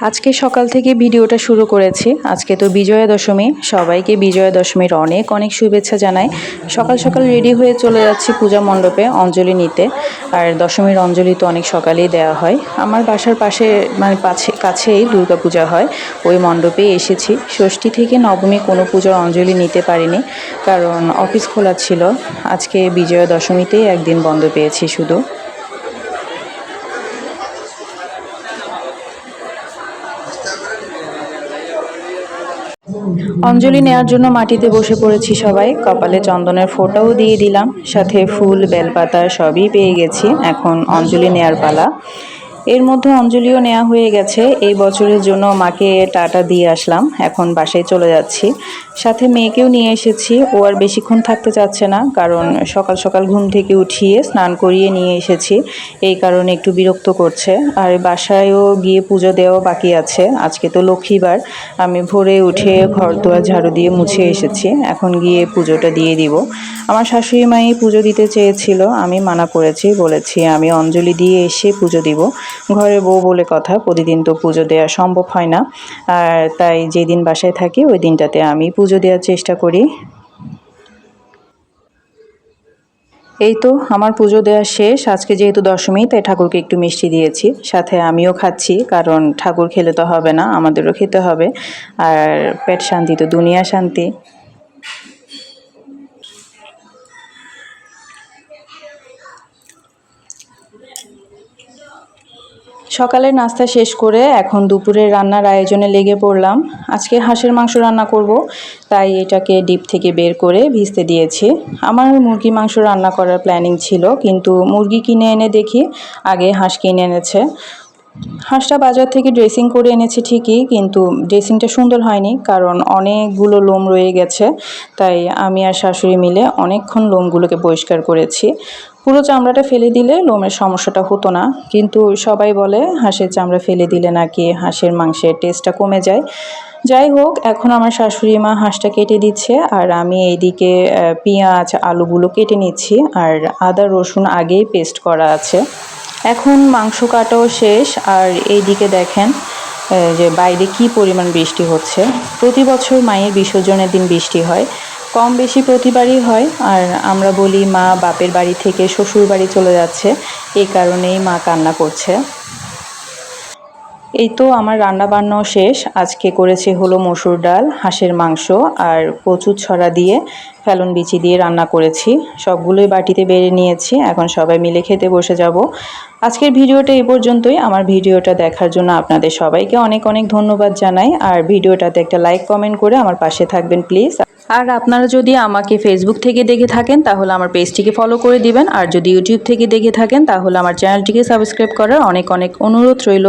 আজকে সকাল থেকে ভিডিওটা শুরু করেছি। আজকে তো বিজয়া দশমী, সবাইকে বিজয়া দশমীর অনেক অনেক শুভেচ্ছা জানাই। সকাল সকাল রেডি হয়ে চলে যাচ্ছি পূজা মণ্ডপে অঞ্জলি নিতে। আর দশমীর অঞ্জলি তো অনেক সকালেই দেওয়া হয়। আমার বাসার পাশে মানে কাছেই দুর্গা পূজা হয়, ওই মণ্ডপেই এসেছি। ষষ্ঠী থেকে নবমী কোনো পূজার অঞ্জলি নিতে পারিনি, কারণ অফিস খোলা ছিল। আজকে বিজয়া দশমীতেই একদিন বন্ধ পেয়েছি শুধু। অঞ্জলি নেওয়ার জন্য মাটিতে বসে পড়েছি সবাই, কপালে চন্দনের ফোঁটাও দিয়ে দিলাম, সাথে ফুল বেলপাতা সবই পেয়ে গেছি। এখন অঞ্জলি নেয়ার পালা। এর মধ্যে অঞ্জলিও নেওয়া হয়ে গেছে। এই বছরের জন্য মাকে টাটা দিয়ে আসলাম, এখন বাসায় চলে যাচ্ছি। সাথে মেয়েকেও নিয়ে এসেছি। ও আর বেশিক্ষণ থাকতে চাচ্ছে না, কারণ সকাল সকাল ঘুম থেকে উঠিয়ে স্নান করিয়ে নিয়ে এসেছি, এই কারণে একটু বিরক্ত করছে। আর বাসায়ও গিয়ে পুজো দেওয়া বাকি আছে। আজকে তো লক্ষ্মীবার, আমি ভোরে উঠে ঘর দুয়ার ঝাড়ু দিয়ে মুছে এসেছি, এখন গিয়ে পুজোটা দিয়ে দিব। আমার শাশুড়ি মাই পুজো দিতে চেয়েছিল, আমি মানা করেছি, বলেছি আমি অঞ্জলি দিয়ে এসে পুজো দিব। ঘরে বউ বলে কথা, প্রতিদিন তো পুজো দেওয়া সম্ভব হয় না। আর তাই যেদিন বাসায় থাকি ওই দিনটাতে আমি পুজো দেওয়ার চেষ্টা করি। এই তো আমার পুজো দেওয়া শেষ। আজকে যেহেতু দশমী, তাই ঠাকুরকে একটু মিষ্টি দিয়েছি, সাথে আমিও খাচ্ছি, কারণ ঠাকুর খেলে তো হবে না, আমাদেরও খেতে হবে। আর পেট শান্তি তো দুনিয়া শান্তি। সকালের নাস্তা শেষ করে এখন দুপুরের রান্নার আয়োজনে লেগে পড়লাম। আজকে হাঁসের মাংস রান্না করব, তাই এটাকে ডিপ থেকে বের করে ভিজতে দিয়েছি। আমার মুরগি মাংস রান্না করার প্ল্যানিং ছিল, কিন্তু মুরগি কিনে এনে দেখি আগে হাঁস কিনে এনেছে। হাঁসটা বাজার থেকে ড্রেসিং করে এনেছি ঠিকই, কিন্তু ড্রেসিংটা সুন্দর হয়নি, কারণ অনেকগুলো লোম রয়ে গেছে। তাই আমি আর শাশুড়ি মিলে অনেকক্ষণ লোমগুলোকে পরিষ্কার করেছি। পুরো চামড়াটা ফেলে দিলে লোমের সমস্যাটা হতো না, কিন্তু সবাই বলে হাঁসের চামড়া ফেলে দিলে নাকি হাঁসের মাংসের টেস্টটা কমে যায়। যাই হোক, এখন আমার শাশুড়ি মা হাঁসটা কেটে দিচ্ছে, আর আমি এইদিকে পেঁয়াজ আলুগুলো কেটে নিচ্ছি। আর আদা রসুন আগেই পেস্ট করা আছে। এখন মাংস কাটাও শেষ। আর এইদিকে দেখেন যে বাইরে কি পরিমাণ বৃষ্টি হচ্ছে। প্রতি বছর মায়ের বিসর্জনের দিন বৃষ্টি হয়, কম বেশি প্রতিবারই হয়। আর আমরা বলি মা বাপের বাড়ি থেকে শ্বশুর বাড়ি চলে যাচ্ছে, এই কারণেই মা কান্না করছে। এই তো আমার রান্না বান্নাও শেষ। আজকে করেছে হলো মসুর ডাল, হাঁসের মাংস আর কচুর ছড়া দিয়ে ফেলন বিচি দিয়ে রান্না করেছি। সবগুলোই বাটিতে বেড়ে নিয়েছি, এখন সবাই মিলে খেতে বসে যাব। আজকের ভিডিওটা এই পর্যন্তই। আমার ভিডিওটা দেখার জন্য আপনাদের সবাইকে অনেক অনেক ধন্যবাদ জানাই। আর ভিডিওটাতে একটা লাইক কমেন্ট করে আমার পাশে থাকবেন প্লিজ। আর আপনারা যদি আমাকে ফেসবুক থেকে দেখে থাকেন তাহলে আমার পেজটিকে ফলো করে দিবেন, আর যদি ইউটিউব থেকে দেখে থাকেন তাহলে আমার চ্যানেলটিকে সাবস্ক্রাইব করার অনেক অনেক অনুরোধ রইল।